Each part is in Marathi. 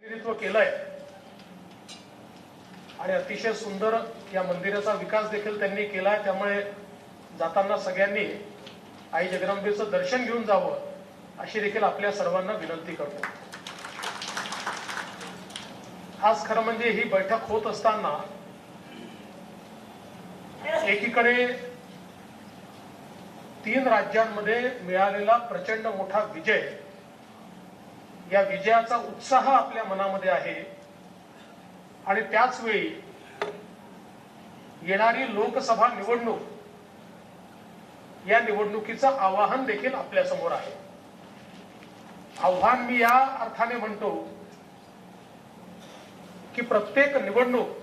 प्रतिनिधित्व केलंय आणि अतिशय सुंदर या मंदिराचा विकास देखील त्यांनी केलाय। त्यामुळे जाताना सगळ्यांनी आई जगदंबेचं दर्शन घेऊन जावं अशी देखील आपल्या सर्वांना विनंती करतो। आज खरं म्हणजे ही बैठक होत असताना एकीकडे 3 राज्यांमध्ये मिळालेला प्रचंड मोठा विजय, या विजयाचा उत्साह आपल्या मनामध्ये आहे आणि त्याच वेळी येणारी लोकसभा निवडणूक, या निवडणुकीचं आवाहन देखील आपल्या समोर आहे। आव्हान मी या अर्थाने म्हणतो की प्रत्येक निवडणूक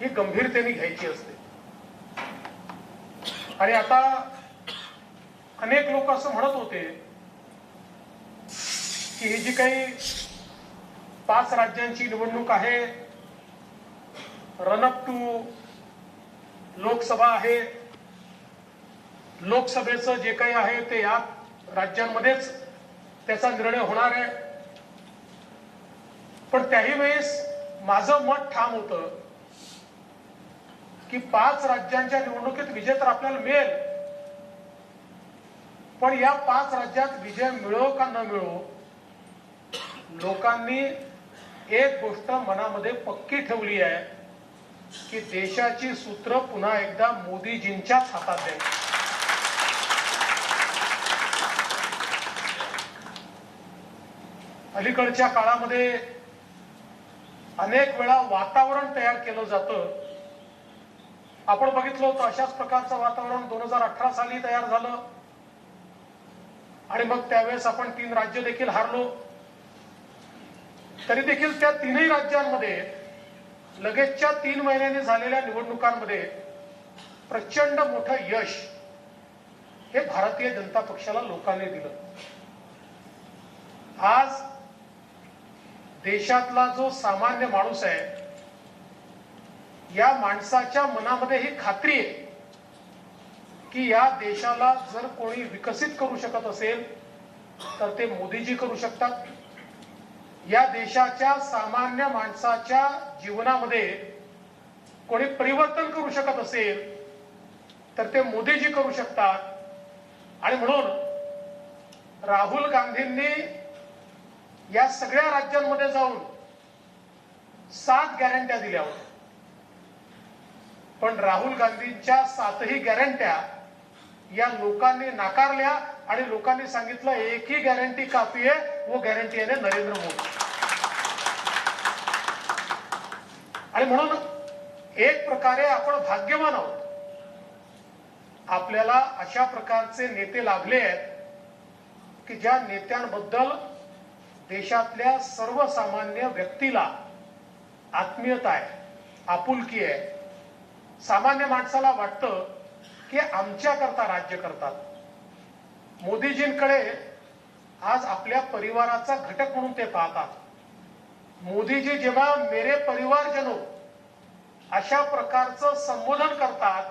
ही गंभीरतेने घ्यायची असते आणि आता अनेक लोक असं म्हणत होते की ही जी काही 5 राज्यांची निवडणूक आहे, रनअप टू लोकसभा आहे, लोकसभेचं जे काही आहे ते या राज्यांमध्येच त्याचा निर्णय होणार आहे। पण त्याही वेळेस माझं मत ठाम होतं की 5 राज्यांच्या निवडणुकीत विजय तर आपल्याला मिळेल, पण या 5 राज्यात विजय मिळो का न मिळो, लोकांनी एक गोष्ट मनामध्ये पक्की ठेवली आहे की देशाची सूत्र पुन्हा एकदा मोदीजींच्याच हातात आहे। अलीकडच्या काळामध्ये अनेक वेळा वातावरण तयार केलं जातं। आपण बघितलं होतं अशाच प्रकारचं वातावरण 2018 साली तयार झालं आणि मग त्यावेळेस आपण 3 राज्य देखील हारलो। तरी देखील त्या 3ही राज्यांमध्ये लगेचच्या 3 महिन्यांनी झालेल्या निवडणुकांमध्ये प्रचंड मोठं यश हे भारतीय जनता पक्षाला लोकांनी दिलं। आज देशातला जो सामान्य माणूस आहे, या माणसाच्या मनामध्ये ही खात्री आहे की या देशाला जर कोणी विकसित करू शकत असेल तर ते मोदीजी करू शकतात। या देशाच्या सामान्य माणसाच्या जीवनामध्ये कोणी परिवर्तन करू शकत असेल तर ते मोदीजी करू शकतात। आणि म्हणून राहुल गांधींनी या सगळ्या राज्यांमध्ये जाऊन 7 गॅरंट्या दिल्या होत्या, पण राहुल गांधींच्या 7ही गॅरंट्या या लोकांनी नाकारल्या आणि लोकांनी सांगितलं एक ही गॅरंटी काफी है, वो गॅरंटी आहे नरेंद्र मोदी। आणि म्हणून एक प्रकारे आपण भाग्यवान आहोत, आपल्याला अशा प्रकारचे नेते लाभले आहेत की ज्या नेत्यांबद्दल देशातल्या सर्वसामान्य व्यक्तीला आत्मीयता आहे, आपुलकी आहे। सामान्य माणसाला वाटतं की आमच्याकरता राज्य करतात। मोदीजींकडे आज आपल्या परिवाराचा घटक म्हणून ते पाहतात। मोदीजी जेव्हा मेरे परिवारजनो अशा प्रकारचं संबोधन करतात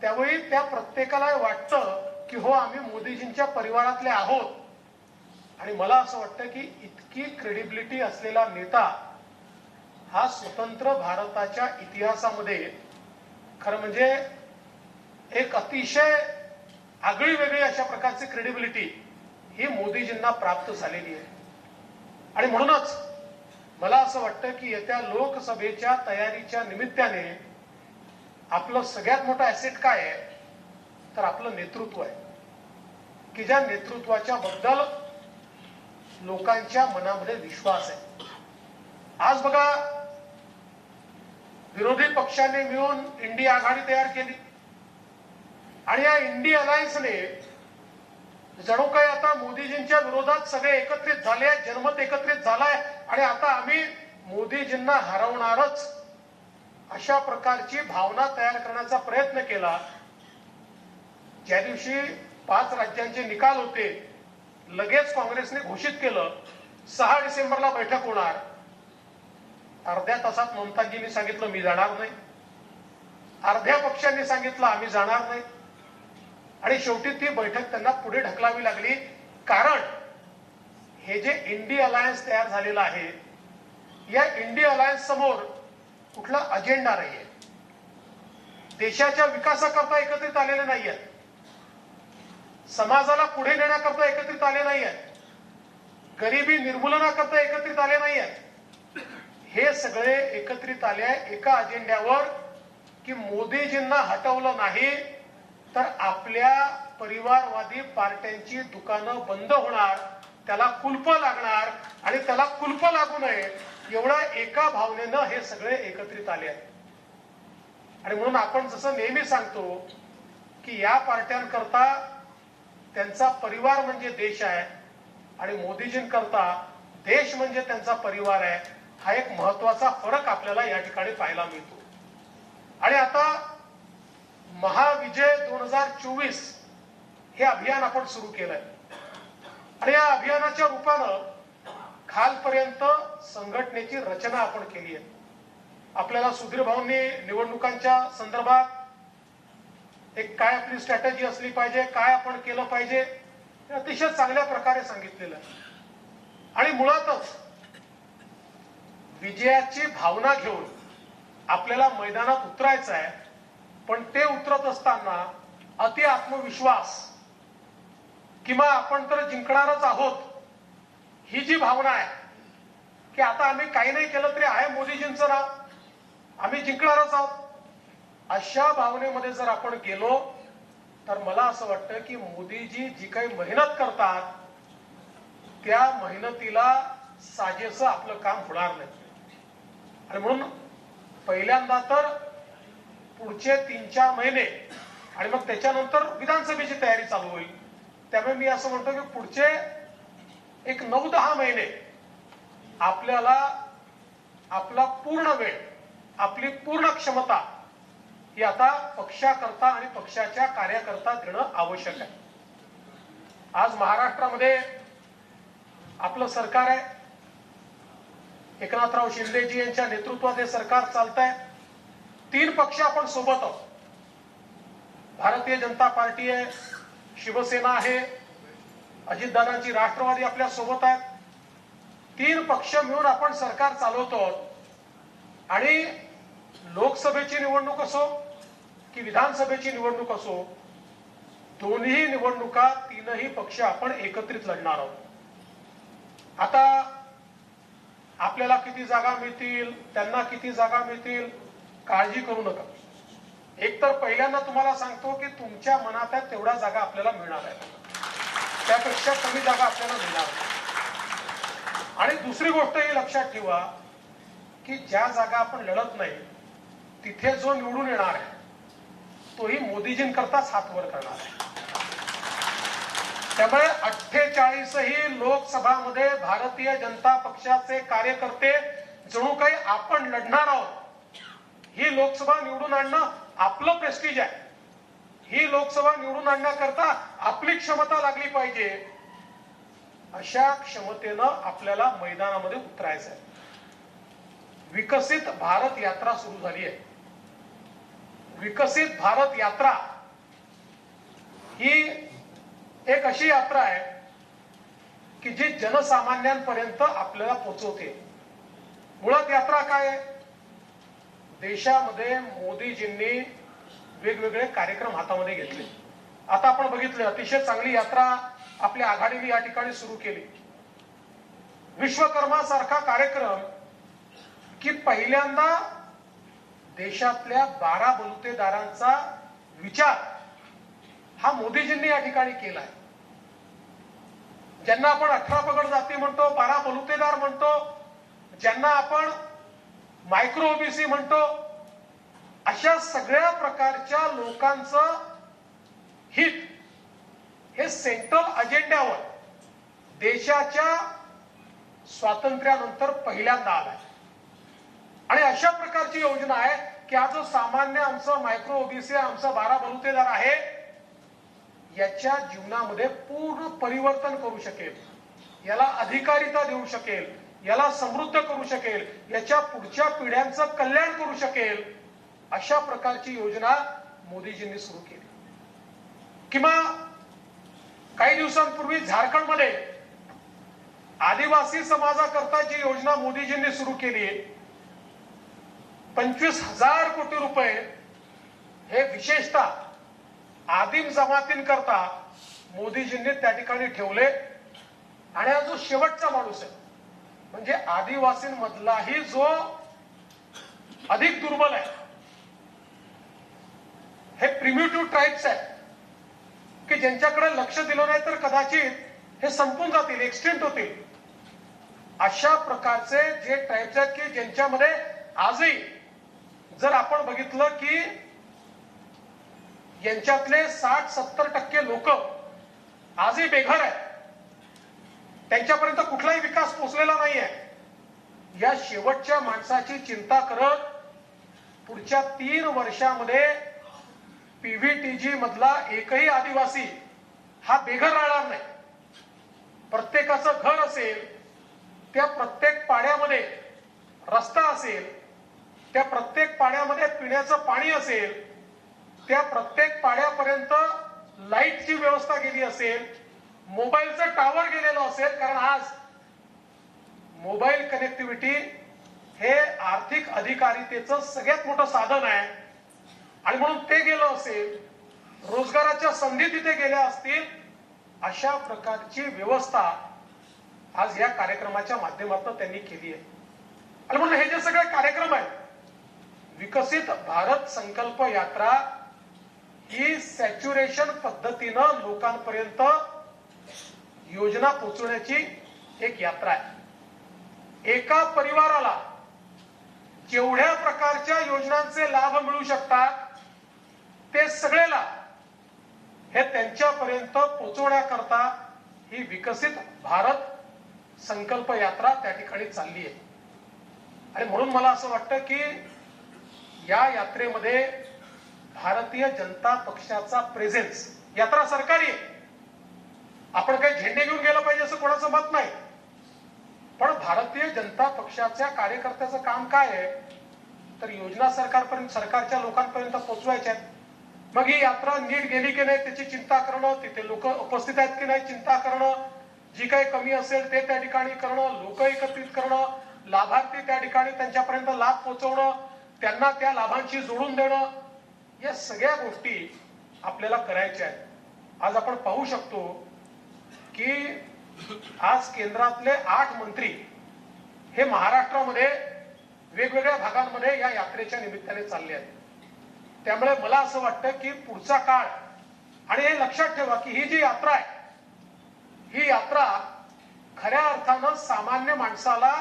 त्यावेळी त्या प्रत्येकाला वाटतं की हो, आम्ही मोदीजींच्या परिवारातले आहोत। आणि मला असं वाटतं की इतकी क्रेडिबिलिटी असलेला नेता हा स्वतंत्र भारताच्या इतिहासामध्ये खरं म्हणजे एक अतिशय आगळी वेगळी अशा प्रकारची क्रेडिबिलिटी ही मोदीजींना प्राप्त झालेली आहे। आणि म्हणूनच मला असं वाटतं की येत्या लोकसभेच्या तयारीच्या निमित्ताने आपलं सगळ्यात मोठं ऍसेट काय आहे तर आपलं नेतृत्व आहे की ज्या नेतृत्वाच्या बद्दल लोकांच्या मनामध्ये विश्वास आहे। आज बघा, विरोधी पक्षांनी मिळून इंडिया आघाडी तयार केली आणि या इंडिया अलायन्सने जणू काही आता मोदीजींच्या विरोधात सगळे एकत्रित झाले, जनमत एकत्रित झालाय आणि आता आम्ही मोदीजींना हरवणारच अशा प्रकारची भावना तयार करण्याचा प्रयत्न केला। ज्या दिवशी 5 राज्यांचे निकाल होते, लगेच काँग्रेसने घोषित केलं 6 डिसेंबरला बैठक होणार। अर्ध्या तासात ममताजींनी सांगितलं मी जाणार नाही, अर्ध्या पक्षांनी सांगितलं आम्ही जाणार नाही आणि शेवटी ती बैठक त्यांना पुढे ढकलावी लागली। कारण हे जे इंडी अलायन्स तयार झालेलं आहे, या इंडी अलायन्स समोर कुठला अजेंडा नाहीये. देशाच्या विकासाकरता एकत्रित आलेले नाहीयेत, समाजाला पुढे नेण्याकरता एकत्रित आले नाहीयेत, गरिबी निर्मूलनाकरता एकत्रित आले नाहीयेत. हे सगळे एकत्रित आले आहे एका अजेंड्यावर की मोदीजींना हटवलं नाही तर आपल्या परिवारवादी पार्ट्यांची दुकानं बंद होणार, त्याला कुलप लागणार आणि त्याला कुलप लागू नये एवढा एका भावनेनं हे सगळे एकत्रित आले आहेत. आणि म्हणून आपण जसं नेहमी सांगतो की या पार्ट्यांकरता त्यांचा परिवार म्हणजे देश आहे आणि मोदीजींकरता देश म्हणजे त्यांचा परिवार आहे. हा एक महत्वाचा फरक आपल्याला या ठिकाणी पाहायला मिळतो. आणि आता महाविजय 2024 हे अभियान आपण सुरू केलंय आणि या अभियानाच्या रूपानं खालपर्यंत संघटनेची रचना आपण केली आहे. आपल्याला सुधीर भाऊंनी निवडणुकांच्या संदर्भात एक काय आपली स्ट्रॅटेजी असली पाहिजे, काय आपण केलं पाहिजे, हे अतिशय चांगल्या प्रकारे सांगितलेलं आहे. आणि मुळातच विजयाची भावना घेऊन आपल्याला मैदानात उतरायचं आहे, पण ते उतरत असताना अति आत्मविश्वास किंवा आपण तर जिंकणारच आहोत ही जी भावना आहे की आता आम्ही काही नाही केलं तरी आहे मोदीजींचं नाव, आम्ही जिंकणारच आहोत, अशा भावनेमध्ये जर आपण गेलो तर मला असं वाटतं की मोदीजी जी काही मेहनत करतात त्या मेहनतीला साजेसं आपलं काम होणार नाही. आणि म्हणून पहिल्यांदा तर पुढचे 3-4 महिने आणि मग त्याच्यानंतर विधानसभेची तयारी चालू होईल. त्यामुळे मी असं म्हणतो की पुढचे एक 9-10 महिने आपल्याला आपला पूर्ण वेळ, आपली पूर्ण क्षमता ही आता पक्षाकरता आणि पक्षाच्या कार्याकरता देणं आवश्यक आहे. आज महाराष्ट्रामध्ये आपलं सरकार आहे, एकनाथराव शिंदेजी यांच्या नेतृत्वात हे सरकार चालत आहे. 3 पक्ष आपण सोबत आहोत, भारतीय जनता पार्टी आहे, शिवसेना आहे, अजितदादांची राष्ट्रवादी आपल्या सोबत आहेत. 3 पक्ष मिळून आपण सरकार चालवतो आणि लोकसभेची निवडणूक असो की विधानसभेची निवडणूक असो, दोन्ही निवडणुका 3ही पक्ष आपण एकत्रित लढणार आहोत. आता आपल्याला किती जागा मिळतील, त्यांना किती जागा मिळतील, काळजी करू नका. एक तर पहिल्यांदा तुम्हाला सांगतो की तुमच्या मनात आहे तेवढ्या जागा आपल्याला मिळणार आहेत, त्यापेक्षा कमी जागा आपल्याला मिळणार आहेत. आणि दुसरी गोष्ट ही लक्षात ठेवा की ज्या जागा आपण लढत नाही तिथे जो निवडून येणार आहे तोही मोदीजींकरताच हात वर करणार आहे. त्यामुळे 48ही लोकसभामध्ये भारतीय जनता पक्षाचे कार्यकर्ते जणू काही आपण लढणार आहोत. ही लोकसभा निवडून आणणं आपलं प्रेस्टिज आहे. ही लोकसभा निवडून आणण्याकरता आपली क्षमता लागली पाहिजे. अशा क्षमतेनं आपल्याला मैदानामध्ये उतरायचं आहे. विकसित भारत यात्रा सुरू झाली आहे. विकसित भारत यात्रा ही एक अशी यात्रा आहे की जी जनसामान्यांपर्यंत आपल्याला पोहोचवते. मुळात यात्रा काय आहे? देशामध्ये मोदीजींनी वेगवेगळे कार्यक्रम हातामध्ये घेतले. आता आपण बघितलं अतिशय चांगली यात्रा आपल्या आघाडीने या ठिकाणी सुरू केली. विश्वकर्मा सारखा कार्यक्रम की पहिल्यांदा देशातल्या 12 बलुतेदारांचा विचार हा मोदीजींनी या ठिकाणी केलाय. ज्यांना आपण 18 पगड जाती म्हणतो, 12 बलुतेदार म्हणतो, ज्यांना आपण मायक्रो ओबीसी म्हणतो, अशा सगळ्या प्रकारच्या लोकांचं हित हे सेंट्रल अजेंड्यावर देशाच्या स्वातंत्र्यानंतर पहिल्यांदा आलाय. आणि अशा प्रकारची योजना आहे की आज जो सामान्य आमचं मायक्रो ओबीसी आमचा 12 बलुतेदार आहे याच्या जीवनामध्ये पूर्ण परिवर्तन करू शकेल, याला अधिकारिता देऊ शकेल, याला समृद्ध करू शकेल, याच्या पुढच्या पिढ्यांचं कल्याण करू शकेल, अशा प्रकारची योजना मोदीजींनी सुरू केली. किंवा काही दिवसांपूर्वी झारखंडमध्ये आदिवासी समाजाकरता जी योजना मोदीजींनी सुरू केली 25,000 कोटी रुपये हे विशेषतः आदिम जमातींकरता मोदीजींनी त्या ठिकाणी ठेवले. आणि हा जो शेवटचा माणूस आहे म्हणजे आदिवासींमधलाही जो अधिक दुर्बल आहे, हे प्रिमिटिव्ह ट्राईब्स आहेत की ज्यांच्याकडे लक्ष दिलं नाही तर कदाचित हे संपून जातील, एक्सटेंट होतील. अशा प्रकारचे जे ट्राईब्स आहेत की ज्यांच्यामध्ये आजही जर आपण बघितलं की यांच्यातले 60-70% लोक आजही बेघर आहेत, त्यांच्यापर्यंत कुठलाही विकास पोहोचलेला नाहीये. या शेवटच्या माणसाची चिंता करत पुढच्या 3 वर्षामध्ये पीव्हीटीजी मधला एकही आदिवासी हा बेघर राहणार नाही. प्रत्येकाचं घर असेल, त्या प्रत्येक पाड्यामध्ये रस्ता असेल, त्या प्रत्येक पाड्यामध्ये पिण्याचं पाणी असेल, त्या प्रत्येक पाड्यापर्यंत लाईटची व्यवस्था गेली असेल, मोबाईलचं टावर गेलेलं असेल. कारण आज मोबाईल कनेक्टिव्हिटी हे आर्थिक अधिकारितेचं सगळ्यात मोठं साधन आहे आणि म्हणून ते गेलं असेल, रोजगाराच्या संधी तिथे गेल्या असतील. अशा प्रकारची व्यवस्था आज या कार्यक्रमाच्या माध्यमातून त्यांनी केली आहे. आणि म्हणून हे जे सगळे कार्यक्रम आहेत, विकसित भारत संकल्प यात्रा ही सॅच्युरेशन पद्धतीनं लोकांपर्यंत योजना पोहोचवण्याची एक यात्रा आहे. एका परिवाराला जेवढ्या प्रकारच्या योजनांचे लाभ मिळू शकतात ते सगळे लाभ हे त्यांच्यापर्यंत पोहोचवण्याकरता ही विकसित भारत संकल्प यात्रा त्या ठिकाणी चालली आहे. आणि म्हणून मला असं वाटतं की या यात्रेमध्ये भारतीय जनता पक्षाचा प्रेझेन्स, यात्रा सरकारी आहे, आपण काही झेंडे घेऊन गेलं पाहिजे असं कोणाचं मत नाही, पण भारतीय जनता पक्षाच्या कार्यकर्त्याचं काम काय आहे तर योजना सरकारच्या लोकांपर्यंत पोहोचवायच्या आहेत. मग ही यात्रा नीट गेली की नाही त्याची चिंता करणं, तिथे लोक उपस्थित आहेत की नाही चिंता करणं, जी काही कमी असेल ते त्या ठिकाणी करणं, लोक एकत्रित करणं, लाभार्थी त्या ठिकाणी त्यांच्यापर्यंत लाभ पोहोचवणं, त्यांना त्या लाभांशी जोडून देणं, या सगळ्या गोष्टी आपल्याला करायच्या आहेत. आज आपण पाहू शकतो की आज केंद्रातले 8 मंत्री हे महाराष्ट्रामध्ये वेगवेगळ्या भागांमध्ये या यात्रेच्या निमित्ताने चालले आहेत. त्यामुळे मला असं वाटतं की पुढचा काळ, आणि हे लक्षात ठेवा की ही जी यात्रा आहे ही यात्रा खऱ्या अर्थानं सामान्य माणसाला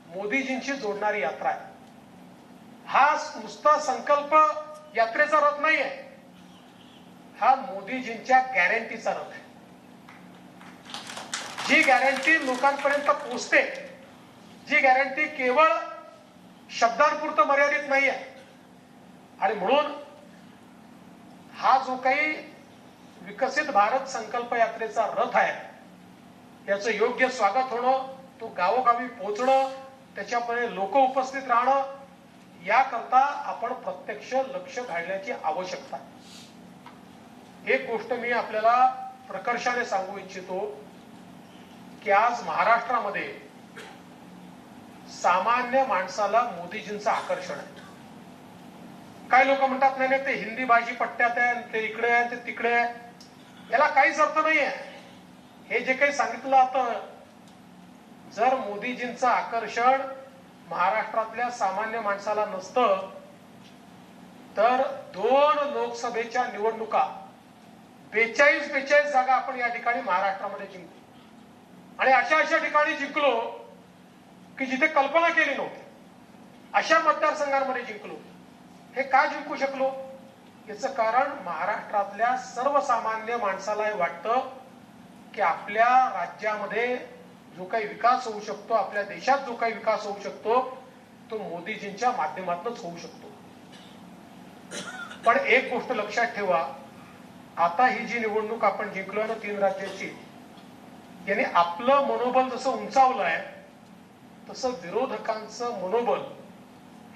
मोदीजींशी जोडणारी यात्रा आहे. हा नुसता संकल्प यात्रेचा रथ नाहीये, हा मोदीजींच्या गॅरंटीचा रथ आहे. जी गॅरंटी लोकांपर्यंत पोहोचते, जी गॅरंटी केवळ शब्दांपुरतं मर्यादित नाही आहे. आणि म्हणून हा जो काही विकसित भारत संकल्प यात्रेचा रथ आहे याचं योग्य स्वागत होणं, तो गावोगावी पोहोचणं, त्याच्यापुढे लोक उपस्थित राहणं, याकरता आपण प्रत्यक्ष लक्ष घालण्याची आवश्यकता. एक गोष्ट मी आपल्याला प्रकर्षाने सांगू इच्छितो की आज महाराष्ट्रामध्ये सामान्य माणसाला मोदीजींचं आकर्षण आहे. काही लोक म्हणतात नाही ते हिंदी भाषी पट्ट्यात आहे, ते इकडे आहे, ते तिकडे आहे. याला काहीच अर्थ नाहीये. हे जे काही सांगितलं आता, जर मोदीजींचं आकर्षण महाराष्ट्रातल्या सामान्य माणसाला नसतं तर 2 लोकसभेच्या निवडणुका 42 जागा आपण या ठिकाणी महाराष्ट्रामध्ये जिंकू. आणि अशा ठिकाणी जिंकलो की जिथे कल्पना केली नव्हती, अशा मतदारसंघांमध्ये जिंकलो. हे का जिंकू शकलो? याचं कारण महाराष्ट्रातल्या सर्वसामान्य माणसाला हे वाटतं की आपल्या राज्यामध्ये जो काही विकास होऊ शकतो, आपल्या देशात जो काही विकास होऊ शकतो तो मोदीजींच्या माध्यमातूनच होऊ शकतो. पण एक गोष्ट लक्षात ठेवा, आता ही जी निवडणूक आपण जिंकलो ना 3 राज्याची, याने आपलं मनोबल जसं उंचावलंय तसं विरोधकांचं मनोबल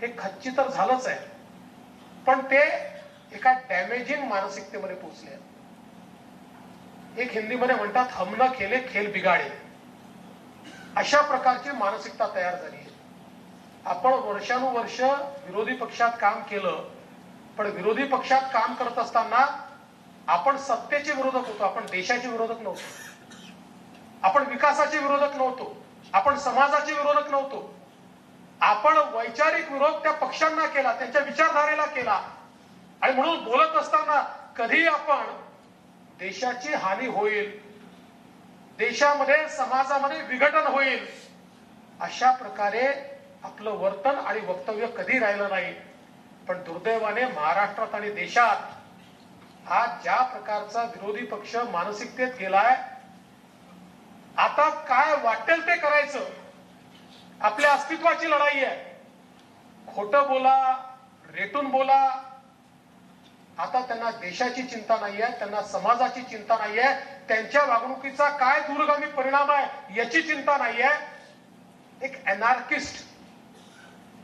हे खच्ची तर झालंच आहे, पण ते एका डॅमेजिंग मानसिकतेमध्ये पोहोचले. एक हिंदीमध्ये म्हणतात हम न खेले खेल बिगाडे. अशा प्रकारची मानसिकता तयार झाली आहे. आपण वर्षानुवर्ष विरोधी पक्षात काम केलं, पण विरोधी पक्षात काम करत असताना आपण सत्तेचे विरोधक होतो, आपण देशाचे विरोधक नव्हतो, आपण विकासाचे विरोधक नव्हतो, आपण समाजाचे विरोधक नव्हतो. आपण वैचारिक विरोध त्या पक्षांना केला, त्यांच्या विचारधारेला केला. आणि म्हणून बोलत असताना कधी आपण देशाची हानी होईल, देशामध्ये समाजामध्ये विघटन होईल अशा प्रकारे आपलं वर्तन आणि वक्तव्य कधी राहिलं नाही. पण दुर्दैवाने महाराष्ट्रात आणि देशात आज ज्या प्रकारचा विरोधी पक्ष मानसिकतेत गेलाय, आता काय वाटेल ते करायचं, आपल्या अस्तित्वाची लढाई आहे. खोटं बोला, रेटून बोला. आता त्यांना देशाची चिंता नाहीये, त्यांना समाजाची चिंता नाहीये, त्यांच्या वागणुकीचा काय दूरगामी परिणाम आहे याची चिंता नाहीये. एक अनार्किस्ट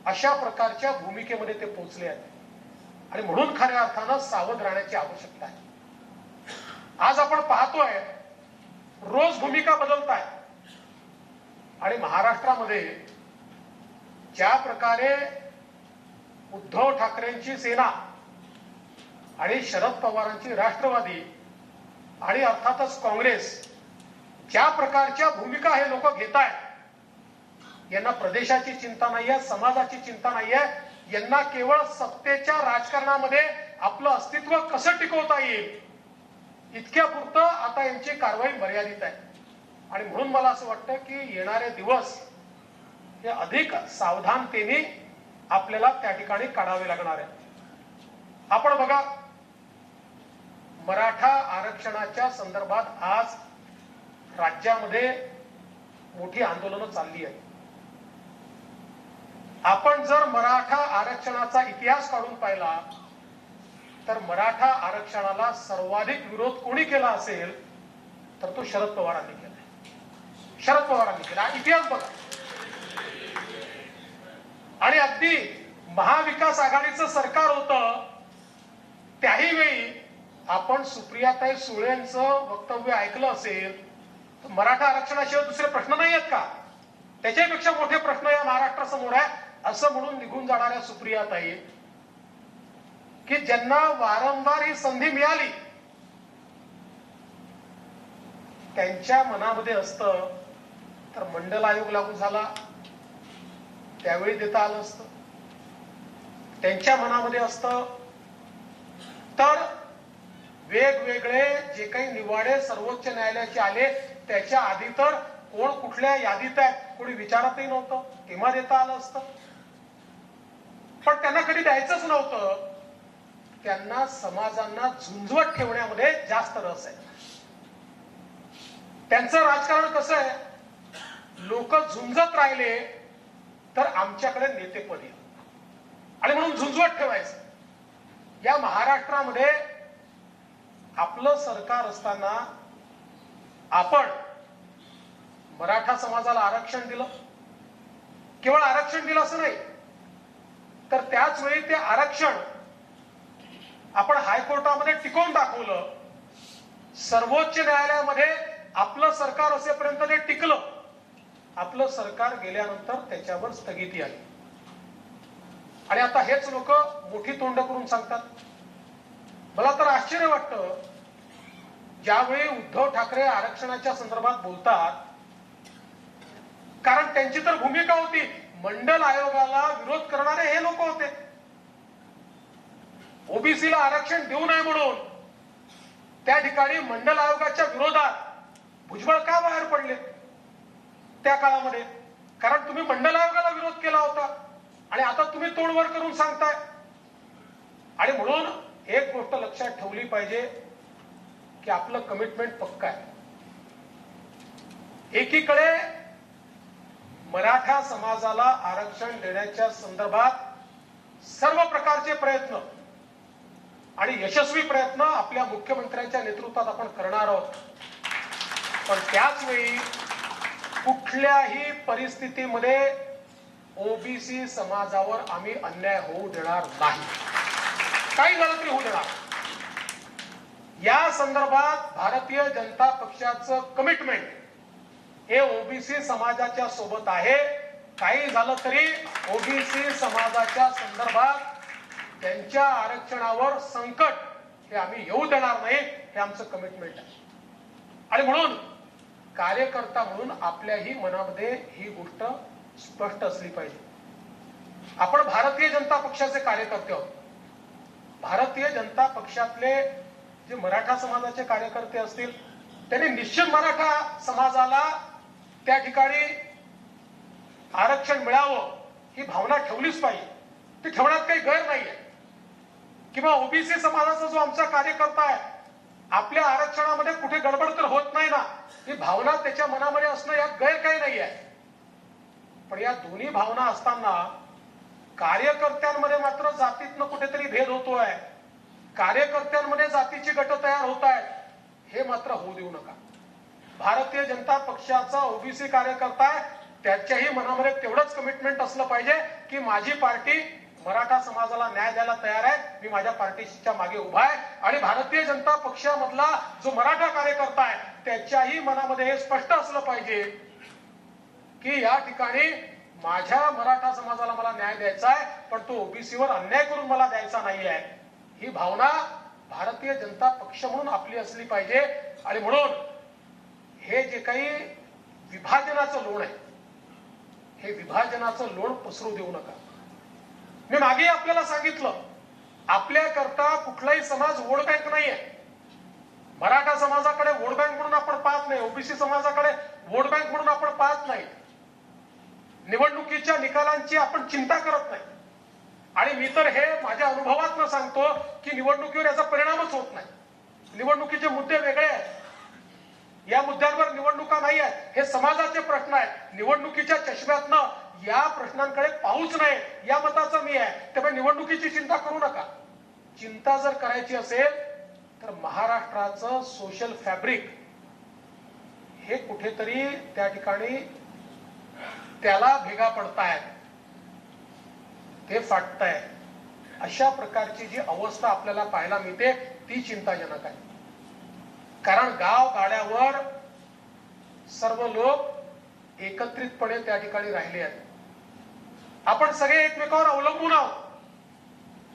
अशा प्रकारच्या भूमिकेमध्ये ते पोहोचले आहेत आणि म्हणून खऱ्या अर्थानं सावध राहण्याची आवश्यकता आहे. आज आपण पाहतोय रोज भूमिका बदलत आहे आणि महाराष्ट्रामध्ये ज्या प्रकारे उद्धव ठाकरेंची सेना आणि शरद पवारांची राष्ट्रवादी आणि अर्थातच काँग्रेस ज्या प्रकारच्या भूमिका हे लोक घेत आहेत, यांना प्रदेशाची चिंता नाहीये, समाजाची चिंता नाहीये. यांना केवळ सत्तेच्या राजकारणामध्ये आपलं अस्तित्व कसं टिकवता येईल इतक्यापुरतं आता यांची कारवाई मर्यादित आहे. आणि म्हणून मला असं वाटतं की येणारे दिवस हे अधिक सावधानतेने आपल्याला त्या ठिकाणी काढावे लागणार आहे. आपण बघा, मराठा आरक्षणाच्या संदर्भात आज राज्यामध्ये मोठी आंदोलनं चालली आहेत. आपण जर मराठा आरक्षणाचा इतिहास काढून पाहिला तर मराठा आरक्षणाला सर्वाधिक विरोध कोणी केला असेल तर तो शरद पवारांनी केला. शरद पवारांनी केला, इतिहास बघा. आणि अगदी महाविकास आघाडीचं सरकार होतं त्याही वेळी आपण सुप्रियाताई सुळेंचं वक्तव्य ऐकलं असेल तर मराठा आरक्षणाशिवाय दुसरे प्रश्न नाही आहेत का, त्याच्यापेक्षा मोठे प्रश्न या महाराष्ट्रासमोर आहे असं म्हणून निघून जाणाऱ्या सुप्रियाताई, की ज्यांना वारंवार ही संधी मिळाली, त्यांच्या मनामध्ये असतं तर मंडल आयोग लागू झाला त्यावेळी देता आलं असतं. त्यांच्या मनामध्ये असतं तर वेगवेगळे जे काही निवाडे सर्वोच्च न्यायालयाचे आले त्याच्या आधी तर कोण कुठल्या यादीत आहे कोणी विचारतही नव्हतं, तेव्हा देता आलं असतं. पण त्यांना कधी द्यायचंच नव्हतं. त्यांना समाजांना झुंजवत ठेवण्यामध्ये जास्त रस आहे. त्यांचं राजकारण कसं आहे, लोक झुंजत राहिले तर आमच्याकडे नेतेपद येईल आणि म्हणून झुंजवत ठेवायचं. या महाराष्ट्रामध्ये आपलं सरकार असताना आपण मराठा समाजाला आरक्षण दिलं. केवळ आरक्षण दिलं असं नाही तर त्याच वेळी ते आरक्षण आपण हायकोर्टामध्ये टिकवून दाखवलं. सर्वोच्च न्यायालयामध्ये आपलं सरकार असेपर्यंत ते टिकलं. आपलं सरकार गेल्यानंतर त्याच्यावर स्थगिती आली आणि आता हेच लोक मोठी तोंड करून सांगतात. मला तर आश्चर्य वाटतं, ज्यावेळी उद्धव ठाकरे आरक्षणाच्या संदर्भात बोलतात, कारण त्यांची तर भूमिका होती मंडल आयोगाला विरोध करणारे हे लोक होते. ओबीसीला आरक्षण देऊ नये म्हणून त्या ठिकाणी मंडल आयोगाच्या विरोधात भुजबळ का बाहेर पडले त्या काळामध्ये, कारण तुम्ही मंडल आयोगाला विरोध केला होता आणि आता तुम्ही तोडवर करून सांगताय. आणि म्हणून एक गोष्ट लक्षात ठेवली पाहिजे की आपलं कमिटमेंट पक्का आहे. एकीकडे मराठा समाजाला आरक्षण देण्याच्या संदर्भात सर्व प्रकारचे प्रयत्न आणि यशस्वी प्रयत्न आपल्या मुख्यमंत्र्यांच्या नेतृत्वात आपण करणार आहोत. पण त्याच वेळी कुठल्याही परिस्थितीमध्ये ओबीसी समाजावर आम्ही अन्याय होऊ देणार नाही, काही झालं तरी होऊ देणार. या संदर्भात भारतीय जनता पक्षाचं कमिटमेंट हे ओबीसी समाजाच्या सोबत आहे. काही झालं तरी ओबीसी समाजाच्या संदर्भात त्यांच्या आरक्षणावर संकट हे आम्ही येऊ देणार नाही, हे आमचं कमिटमेंट आहे. आणि म्हणून कार्यकर्ता म्हणून आपल्याही मनामध्ये ही गोष्ट स्पष्ट असली पाहिजे. आपण भारतीय जनता पक्षाचे कार्यकर्ते आहोत. भारतीय जनता पक्षातले जे मराठा समाजाचे कार्यकर्ते असतील त्यांनी निश्चित मराठा समाजाला त्या ठिकाणी आरक्षण मिळावं ही भावना ठेवलीच पाहिजे. ती ठेवण्यात काही गैर नाहीये. किंवा ओबीसी समाजाचा जो आमचा कार्यकर्ता आहे आपल्या आरक्षणामध्ये कुठे गडबड तर होत नाही ना, ही भावना त्याच्या मनामध्ये असणं यात गैर काही नाही आहे. पण या दोन्ही भावना असताना कार्यकर्त्यांमध्ये मात्र जातीतनं कुठेतरी भेद होतोय, कार्यकर्त्यांमध्ये जातीची गट तयार होत आहेत, हे मात्र होऊ देऊ नका. भारतीय जनता पक्षाचा ओबीसी कार्यकर्ता आहे, त्याच्याही मनामध्ये तेवढंच कमिटमेंट असलं पाहिजे की माझी पार्टी मराठा समाजाला न्याय द्यायला तयार आहे, मी माझ्या पार्टीच्या मागे उभा आहे. आणि भारतीय जनता पक्षामधला जो मराठा कार्यकर्ता आहे त्याच्याही मनामध्ये हे स्पष्ट असलं पाहिजे की या ठिकाणी माझ्या मराठा समाजाला मला न्याय द्यायचा आहे, पण तो ओबीसीवर अन्याय करून मला द्यायचा नाही आहे. ही भावना भारतीय जनता पक्ष म्हणून आपली असली पाहिजे. आणि म्हणून हे जे काही विभाजनाचं लोण आहे, हे विभाजनाचं लोण पसरू देऊ नका. मी मागे आपल्याला सांगितलं, आपल्याकरता कुठलाही समाज वोट बँक नाहीये. मराठा समाजाकडे वोट बँक म्हणून आपण पाहत नाही, ओबीसी समाजाकडे वोट बँक म्हणून आपण पाहत नाही, निवडणुकीच्या निकालांची आपण चिंता करत नाही. आणि मी तर हे माझ्या अनुभवातनं सांगतो की निवडणुकीवर याचा परिणामच होत नाही. निवडणुकीचे मुद्दे वेगळे आहेत, या मुद्द्यांवर निवडणुका नाही आहेत, हे समाजाचे प्रश्न आहेत. निवडणुकीच्या चष्म्यातनं या प्रश्नांकडे पाहूच नये या मताचं मी आहे. त्यामुळे निवडणुकीची चिंता करू नका. चिंता जर करायची असेल तर महाराष्ट्राचं सोशल फॅब्रिक हे कुठेतरी त्या ठिकाणी त्याला भेगा पडतायत, ते फाटताय. अशा प्रकारची जी अवस्था आपल्याला पाहायला मिळते ती चिंताजनक आहे. कारण गाव गाड्यावर सर्व लोक एकत्रितपणे त्या ठिकाणी राहिले आहेत. आपण सगळे एकमेकावर अवलंबून आहोत.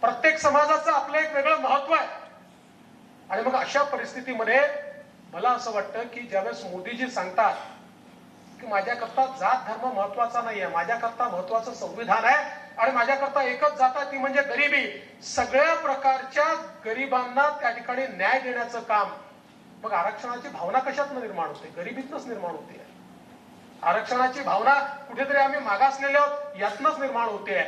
प्रत्येक समाजाचं आपलं एक वेगळं महत्व आहे. आणि मग अशा परिस्थितीमध्ये मला असं वाटतं की ज्यावेळेस मोदीजी सांगतात की माझ्याकरता जात धर्म महत्वाचा नाहीये, माझ्याकरता महत्वाचं संविधान आहे आणि माझ्याकरता एकच जात आहे ती म्हणजे गरिबी, सगळ्या प्रकारच्या गरिबांना त्या ठिकाणी न्याय देण्याचं काम. मग आरक्षणाची भावना कशातनं निर्माण होते? गरिबीतनंच निर्माण होते. आरक्षणाची भावना कुठेतरी आम्ही मागासलेले आहोत यातनंच निर्माण होते.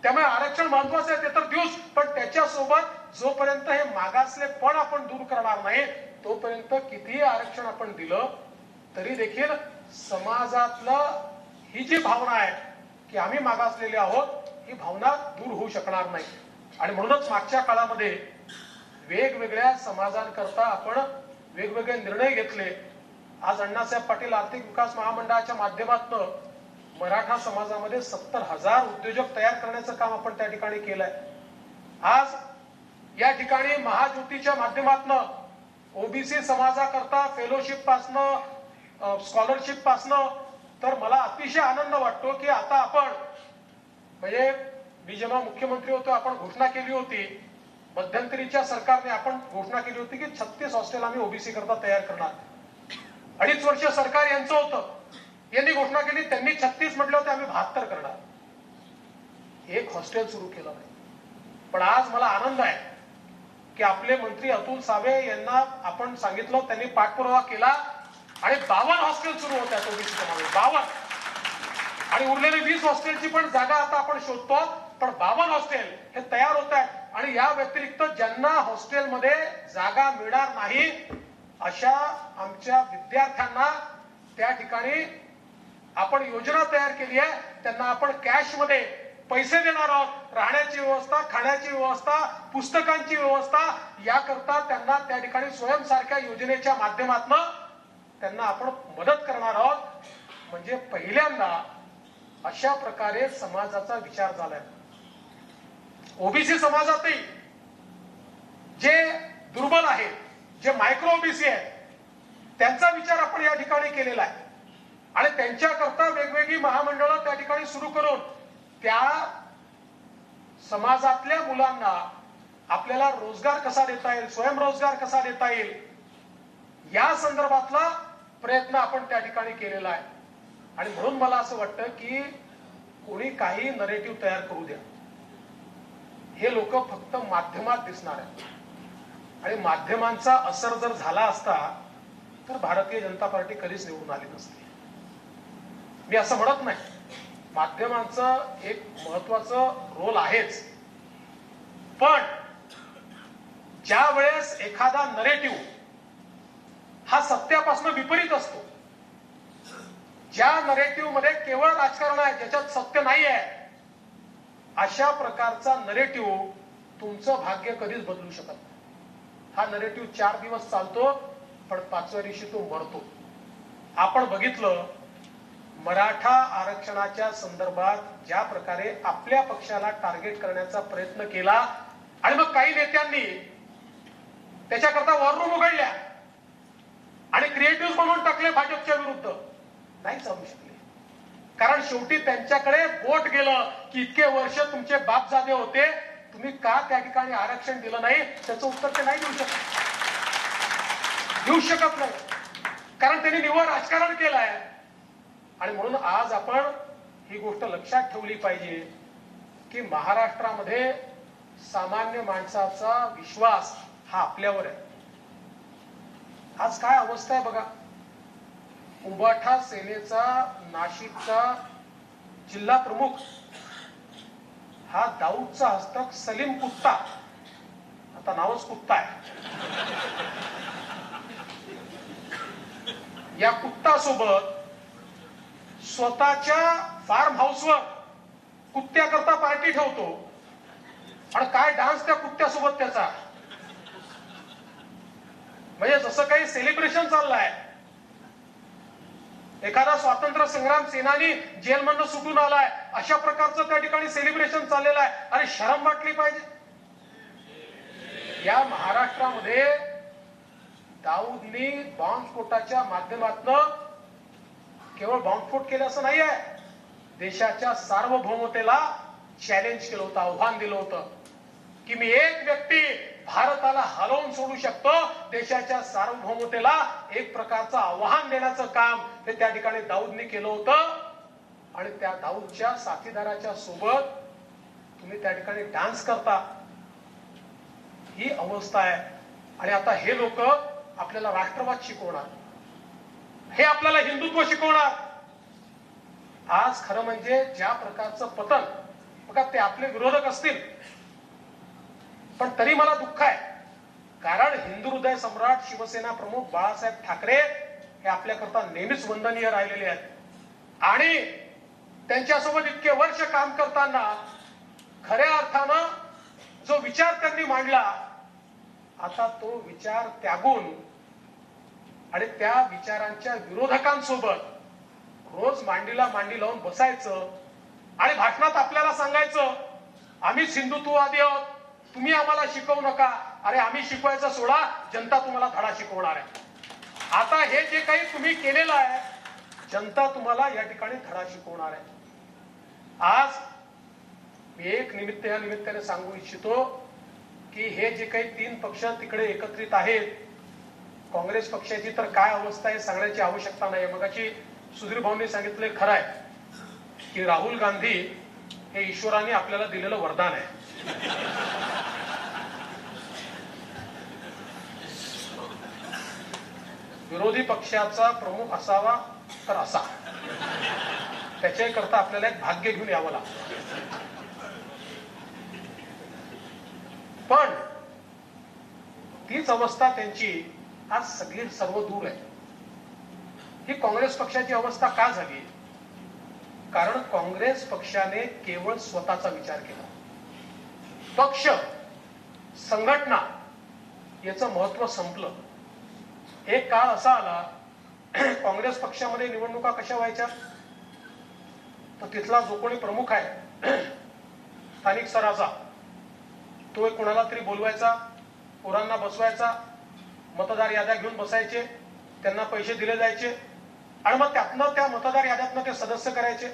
त्यामुळे आरक्षण महत्वाचं आहे ते तर देऊच, पण त्याच्यासोबत जोपर्यंत हे मागासलेपण आपण दूर करणार नाही तोपर्यंत कितीही आरक्षण आपण दिलं तरी देखील समाजातलं ही जी भावना आहे की आम्ही मागासलेले आहोत ही भावना दूर होऊ शकणार नाही. आणि म्हणूनच मागच्या काळामध्ये वेगवेगळ्या समाजांकरता आपण वेगवेगळे निर्णय घेतले. आज अण्णासाहेब पाटील आर्थिक विकास महामंडळाच्या माध्यमातून मराठा समाजामध्ये 70,000 उद्योजक तयार करण्याचं काम आपण त्या ठिकाणी केलंय. आज या ठिकाणी महाज्योतीच्या माध्यमातून ओबीसी समाजाकरता फेलोशिप पासनं स्कॉलरशिप पासनं तर मला अतिशय आनंद वाटतो की आता आपण म्हणजे मी जेव्हा मुख्यमंत्री होतो आपण घोषणा केली होती, मध्यंतरीच्या सरकारने आपण घोषणा केली होती की 36 हॉस्टेल आम्ही ओबीसी करता तयार करणार. 2.5 वर्ष सरकार यांचं होतं, यांनी घोषणा केली, त्यांनी 36 म्हटले होते, आम्ही 72 करणार. एक हॉस्टेल सुरू केलं नाही. पण आज मला आनंद आहे की आपले मंत्री अतुल सावे यांना आपण सांगितलं, त्यांनी पाठपुरावा केला आणि 52 हॉस्टेल सुरू होत आहेत ओबीसी समाजामध्ये. 52 आणि उरलेले 20 हॉस्टेलची पण जागा आता आपण शोधतो. पण 52 हॉस्टेल हे तयार होत आहेत. आणि या व्यतिरिक्त ज्यांना हॉस्टेलमध्ये जागा मिळणार नाही अशा आमच्या विद्यार्थ्यांना त्या ठिकाणी आपण योजना तयार केली आहे. त्यांना आपण कॅशमध्ये पैसे देणार आहोत. राहण्याची व्यवस्था, खाण्याची व्यवस्था, पुस्तकांची व्यवस्था याकरता त्यांना त्या ठिकाणी स्वयंसारख्या योजनेच्या माध्यमातून त्यांना आपण मदत करणार आहोत. म्हणजे पहिल्यांदा अशा प्रकारे समाजाचा विचार झालाय. ओबीसी समाजातही जे दुर्बल आहेत, जे मायक्रो ओबीसी आहेत, त्यांचा विचार आपण या ठिकाणी केलेला आहे. आणि त्यांच्याकरता वेगवेगळी महामंडळं त्या ठिकाणी सुरू करून त्या समाजातल्या मुलांना आपल्याला रोजगार कसा देता येईल, स्वयंरोजगार कसा देता येईल, या संदर्भातला प्रयत्न आपण त्या ठिकाणी केलेला आहे. आणि म्हणून मला असं वाटतं की कोणी काही नरेटिव्ह तयार करू द्या, हे लोक फक्त माध्यमात दिसणार आहेत. आणि माध्यमांचा असर जर झाला असता तर भारतीय जनता पार्टी कधीच निवडून आली नसती. मी असं म्हणत नाही, माध्यमांचं एक महत्वाचं रोल आहेच, पण ज्या वेळेस एखादा नरेटिव्ह हा सत्यापासून विपरीत असतो, ज्या नरेटिव्ह मध्ये केवळ राजकारण आहे, ज्याच्यात सत्य नाही आहे, अशा प्रकारचा नरेटिव्ह तुमचं भाग्य कधीच बदलू शकत नाही. हा नरेटिव्ह 4 दिवस चालतो, पण 5व्या दिवशी तो मरतो. आपण बघितलं मराठा आरक्षणाच्या संदर्भात ज्या प्रकारे आपल्या पक्षाला टार्गेट करण्याचा प्रयत्न केला आणि मग काही नेत्यांनी त्याच्याकरता वॉर रूम उघडल्या आणि क्रिएटिव्ह बनवून टाकले भाजपच्या विरुद्ध, नाही चालू शकले. कारण शेवटी त्यांच्याकडे बोट गेलं की इतके वर्ष तुमचे बापजादे होते, तुम्ही का त्या ठिकाणी आरक्षण दिलं नाही, त्याचं उत्तर ते नाही देऊ शकत नाही, कारण त्यांनी निव्वळ राजकारण केलं आहे. आणि म्हणून आज आपण ही गोष्ट लक्षात ठेवली पाहिजे की महाराष्ट्रामध्ये सामान्य माणसाचा विश्वास हा आपल्यावर आहे. आज काय अवस्था आहे बघा. उबाठा सेनेचा नाशिकचा जिल्हा प्रमुख हा दाऊदचा हस्तक सलीम कुत्ता, आता नावच कुत्ता आहे, या कुत्तासोबत स्वतःच्या फार्म हाऊसवर कुत्त्याकरता पार्टी ठेवतो आणि काय डान्स त्या कुत्त्यासोबत त्याचा, म्हणजे जसं काही सेलिब्रेशन चाललंय. एखादा स्वातंत्र्य संग्राम सेनानी जेलमधनं सुटून आलाय अशा प्रकारचं त्या ठिकाणी सेलिब्रेशन चाललेलं आहे. आणि शरम वाटली पाहिजे. या महाराष्ट्रामध्ये दाऊदनी बॉम्बस्फोटाच्या माध्यमातून केवळ बॉम्बस्फोट केला असं नाही आहे, देशाच्या सार्वभौमतेला चॅलेंज केलं होतं, आव्हान दिलं होतं की मी एक व्यक्ती भारताला हलवून सोडू शकतो. देशाच्या सार्वभौमतेला एक प्रकारचं आव्हान देण्याचं काम ते त्या ठिकाणी दाऊदनी केलं होतं. आणि त्या दाऊदच्या साथीदाराच्या सोबत तुम्ही त्या ठिकाणी डान्स करता, ही अवस्था आहे. आणि आता हे लोक आपल्याला राष्ट्रवाद शिकवणार, हे आपल्याला हिंदुत्व शिकवणार. आज खरं म्हणजे ज्या प्रकारचं पतन बघा, ते आपले विरोधक असतील पण तरी मला दुःख आहे, कारण हिंदू हृदय सम्राट शिवसेना प्रमुख बाळासाहेब ठाकरे हे आपल्याकरता नेहमीच वंदनीय राहिलेले आहेत. आणि त्यांच्यासोबत इतके वर्ष काम करताना खऱ्या अर्थानं जो विचार त्यांनी मांडला, आता तो विचार त्यागून आणि त्या विचारांच्या विरोधकांसोबत रोज मांडीला मांडी लावून बसायचं आणि भाषणात आपल्याला सांगायचं आम्हीच हिंदुत्ववादी आहोत, तुम्ही आम्हाला शिकवू नका. अरे आम्ही शिकवायचं सोडा, जनता तुम्हाला धडा शिकवणार आहे. आता हे जे काही तुम्ही केलेलं आहे, जनता तुम्हाला या ठिकाणी धडा शिकवणार आहे. आज मी एक या निमित्ताने सांगू इच्छितो की हे जे काही 3 पक्ष तिकडे एकत्रित आहेत, काँग्रेस पक्षाची तर काय अवस्था आहे सांगण्याची आवश्यकता नाही. मगाशी सुधीर भाऊंनी सांगितले खरं आहे की राहुल गांधी हे ईश्वराने आपल्याला दिलेलं वरदान आहे. विरोधी पक्षाचा प्रमुख असावा तर असा, त्याच्याकरता आपल्याला एक भाग्य घेऊन यावं लागतं. पण तीच अवस्था त्यांची आज सगळी सर्व दूर आहे. ही काँग्रेस पक्षाची अवस्था का झाली? कारण काँग्रेस पक्षाने केवळ स्वतःचा विचार केला. पक्ष संघटना याचं महत्व संपलं. एक काळ असा आला, काँग्रेस पक्षामध्ये निवडणुका कशा व्हायच्या, तर तिथला जो कोणी प्रमुख आहे स्थानिक स्तराचा, तो एक कोणाला तरी बोलवायचा, पोरांना बसवायचा, मतदार याद्या घेऊन बसायचे, त्यांना पैसे दिले जायचे आणि मग त्यातनं त्या मतदार याद्यातनं ते सदस्य करायचे,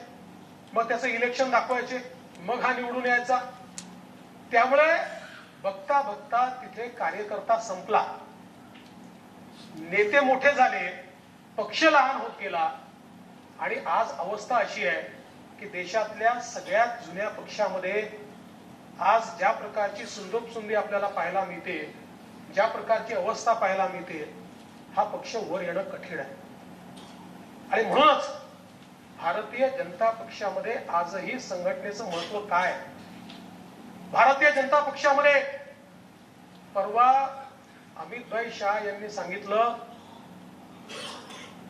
मग त्याचं इलेक्शन दाखवायचे, मग हा निवडून यायचा. त्यामुळे बघता बघता तिथे कार्यकर्ता संपला, नेते मोठे झाले, पक्ष लहान होत गेला आणि आज अवस्था अशी आहे की देशातल्या सगळ्यात जुन्या पक्षामध्ये आज ज्या प्रकारची सुंदोपसुंदी आपल्याला पाहायला मिळते, ज्या प्रकारची अवस्था पाहायला मिळते, हा पक्ष वर येणं कठीण आहे. आणि म्हणूनच भारतीय जनता पक्षामध्ये आजही संघटनेचं महत्व काय आहे. भारतीय जनता पक्षामध्ये परवा अमित शाह यांनी सांगितलं,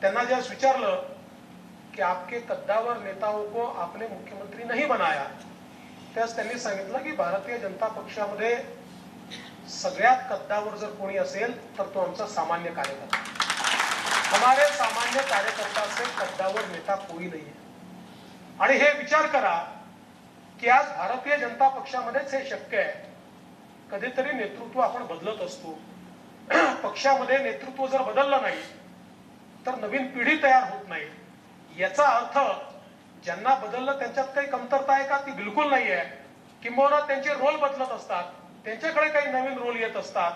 त्यांना ज्यावेळेस विचारलं की आपके कद्दावर नेताओं को आपने मुख्यमंत्री नहीं बनाया, त्यावेळेस त्यांनी सांगितलं की भारतीय जनता पक्षामध्ये सगळ्यात कद्दावर जर कोणी असेल तर तो आमचा सामान्य कार्यकर्ता. हमारे सामान्य कार्यकर्ता से कद्दावर नेता कोई नहीं है. आणि हे विचार करा की आज भारतीय जनता पक्षामध्येच हे शक्य आहे. कधीतरी नेतृत्व आपण बदलत असतो. पक्षामध्ये नेतृत्व जर बदललं नाही तर नवीन पिढी तयार होत नाही. याचा अर्थ ज्यांना बदललं त्यांच्यात काही कमतरता आहे का? ती बिलकुल नाही आहे. किंबहुना त्यांचे रोल बदलत असतात, त्यांच्याकडे काही नवीन रोल येत असतात.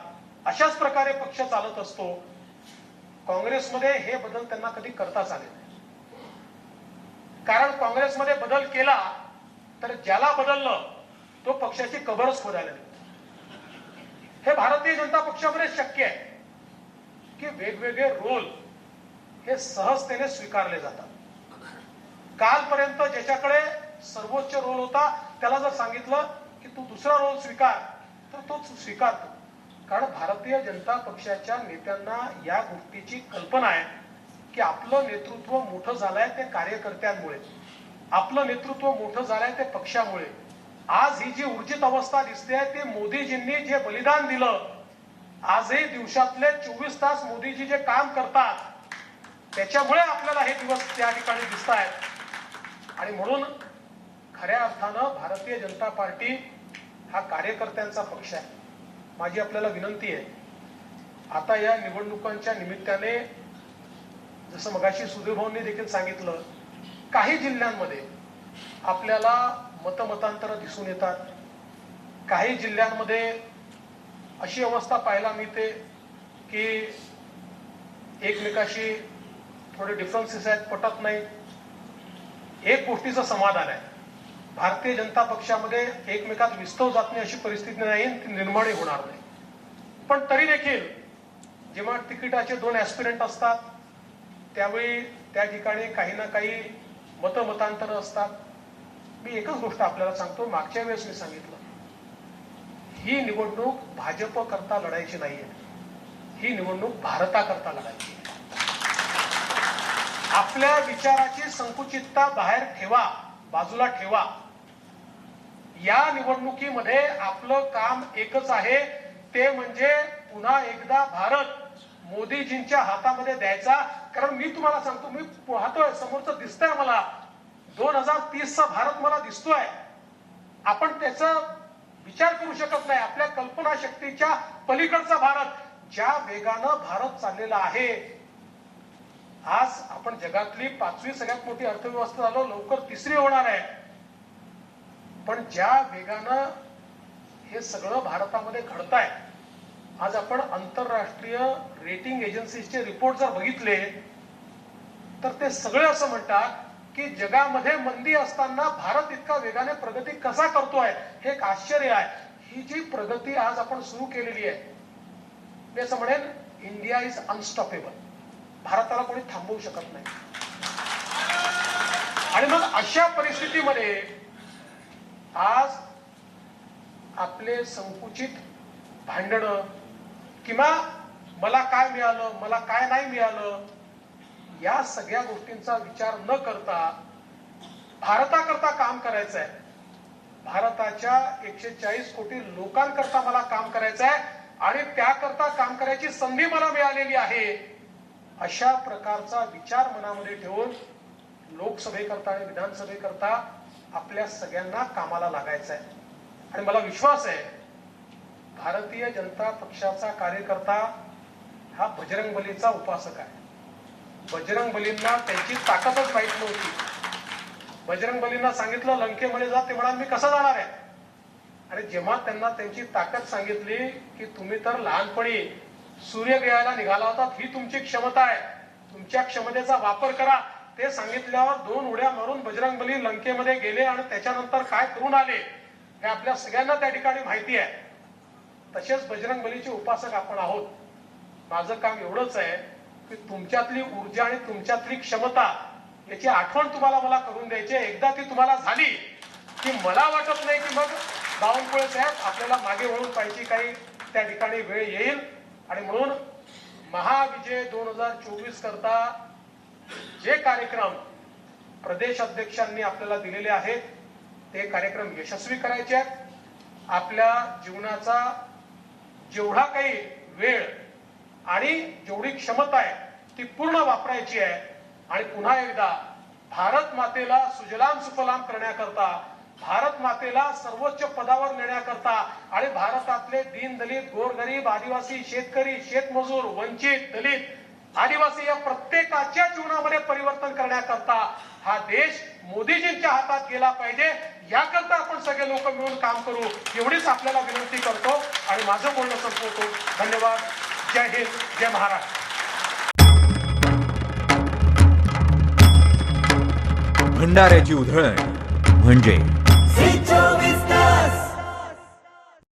अशाच प्रकारे पक्ष चालत असतो. काँग्रेसमध्ये हे बदल त्यांना कधी करताच आले नाही. कारण काँग्रेसमध्ये बदल केला तर ज्याला बदललं तो पक्षाची कबरच खोदायला लागली. हे भारतीय जनता पक्षामध्ये शक्य आहे की वेगवेगळे रोल हे सहजतेने स्वीकारले जातात. कालपर्यंत ज्याच्याकडे सर्वोच्च रोल होता त्याला जर सांगितलं की तू दुसरा रोल स्वीकार तर तो स्वीकारतो. कारण भारतीय जनता पक्षाच्या नेत्यांना या गोष्टीची कल्पना आहे की आपलं नेतृत्व मोठं झालंय ते कार्यकर्त्यांमुळे, आपलं नेतृत्व मोठं झालंय ते पक्षामुळे. आज ही जी ऊर्जित अवस्था दिसते ते मोदीजींनी जे बलिदान दिलं. आजही दिवसातले 24 तास मोदीजी जे काम करतात त्याच्यामुळे आपल्याला हे दिवस त्या ठिकाणी दिसत आहेत. आणि म्हणून खऱ्या अर्थानं भारतीय जनता पार्टी हा कार्यकर्त्यांचा पक्ष आहे. माझी आपल्याला विनंती आहे, आता या निवडणुकांच्या निमित्ताने जसं मगाशी सुधीर भाऊंनी देखील सांगितलं, काही जिल्ह्यांमध्ये आपल्याला मतमतांतर दिसून येतात. काही जिल्ह्यांमध्ये अशी अवस्था पाहायला मिळते की एकमेकाशी थोडे डिफरन्सेस आहेत, पटत नाही. एक गोष्टीचं समाधान आहे, भारतीय जनता पक्षामध्ये एकमेकात विस्तव जात नाही अशी परिस्थिती नाही, ती निर्माण होणार नाही. पण तरी देखील जेव्हा तिकिटाचे 2 ऍस्पिरंट असतात त्यावेळी त्या ठिकाणी काही ना काही मतमतांतर असतात. मी एकच गोष्ट आपल्याला सांगतो, मागच्या वेळेस मी सांगितलं, ही निवडणूक भाजप करता लढायची नाहीये, ही निवडणूक भारताकरता लढायची. आपल्या विचाराची संकुचितता बाहेर ठेवा, बाजूला ठेवा. या निवडणुकीमध्ये आपलं काम एकच आहे, ते म्हणजे पुन्हा एकदा भारत मोदीजींच्या हातामध्ये द्यायचा. कारण मी तुम्हाला सांगतो, मी पाहतोय समोरचं दिसतंय मला, 2030चा भारत मला दिसतोय. आपण त्याचा विचार करू शकत नाही. आपल्या कल्पना शक्तीच्या पलीकडचा भारत, ज्या वेगानं भारत चाललेला आहे. आज आपण जगातली 5वी सगळ्यात मोठी अर्थव्यवस्था झालो, लवकर 3री होणार आहे. पण ज्या वेगानं हे सगळं भारतामध्ये घडतंय, आज आपण आंतरराष्ट्रीय रेटिंग एजन्सीजचे रिपोर्ट जर बघितले तर ते सगळे असं म्हणतात की जगामध्ये मंदी असताना भारत इतका वेगाने प्रगती कसा करतोय, हे एक आश्चर्य आहे. ही जी प्रगती आज आपण सुरू केलेली आहे, मी असं म्हणेन, इंडिया इज अनस्टॉपेबल. भारताला कोणी थांबवू शकत नाही. आणि मग अशा परिस्थितीमध्ये आज आपले संकुचित भांडणं किंवा मला काय मिळालं, मला काय नाही मिळालं, या सगळ्या गोष्टींचा विचार न करता भारताकरता काम करायचं आहे. भारताच्या 140 कोटी लोकांकरता मला काम करायचं आहे आणि त्याकरता काम करायची संधी मला मिळालेली आहे. अशा प्रकारचा विचार मनामध्ये ठेवून लोकसभेकरता आणि विधानसभेकरता आपल्या सगळ्यांना कामाला लागायचं आहे. आणि मला विश्वास आहे, भारतीय जनता पक्षाचा कार्यकर्ता हा बजरंगबलीचा उपासक आहे. बजरंग बलींना त्यांची ताकदच माहीत नव्हती. बजरंग बलींना सांगितलं लंकेमध्ये जा, ते म्हणाल मी कसं जाणार आहे. आणि जेव्हा त्यांना त्यांची ताकद सांगितली की तुम्ही तर लहानपणी सूर्य गिळायला निघाला होता, ही तुमची क्षमता आहे, तुमच्या क्षमतेचा वापर करा, ते सांगितल्यावर 2 उड्या मारून बजरंग बली लंकेमध्ये गेले आणि त्याच्यानंतर काय करून आले हे आपल्या सगळ्यांना त्या ठिकाणी माहिती आहे. तसेच बजरंग बलीचे उपासक आपण आहोत. माझं काम एवढंच आहे की तुमच्यातली ऊर्जा आणि तुमच्यातली क्षमता याची आठवण तुम्हाला मला करून द्यायची. एकदा ती तुम्हाला झाली की मला वाटत नाही की मग बावनकुळे साहेब आपल्याला मागे वळून पाहिजे काही त्या ठिकाणी वेळ येईल. आणि म्हणून महाविजय 2024 करता जे कार्यक्रम प्रदेश अध्यक्षांनी आपल्याला दिलेले आहेत ते कार्यक्रम यशस्वी करायचे आहेत. आपल्या जीवनाचा जेवढा काही वेळ आणि जेवढी क्षमता आहे ती पूर्ण वापरायची आहे. आणि पुन्हा एकदा भारत मातेला सुजलाम सुफलाम करण्याकरता, भारत मातेला सर्वोच्च पदावर नेण्याकरता आणि भारतातले दीन दलित, गोरगरीब, आदिवासी, शेतकरी, शेतमजूर, वंचित, दलित, आदिवासी या प्रत्येकाच्या जीवनामध्ये परिवर्तन करण्याकरता हा देश मोदीजींच्या हातात गेला पाहिजे. याकरता आपण सगळे लोक मिळून काम करू एवढीच आपल्याला विनंती करतो आणि माझं बोलणं संपवतो. धन्यवाद. जय हिंद, जय महाराष्ट्र. भंडाऱ्याची उधळण म्हणजे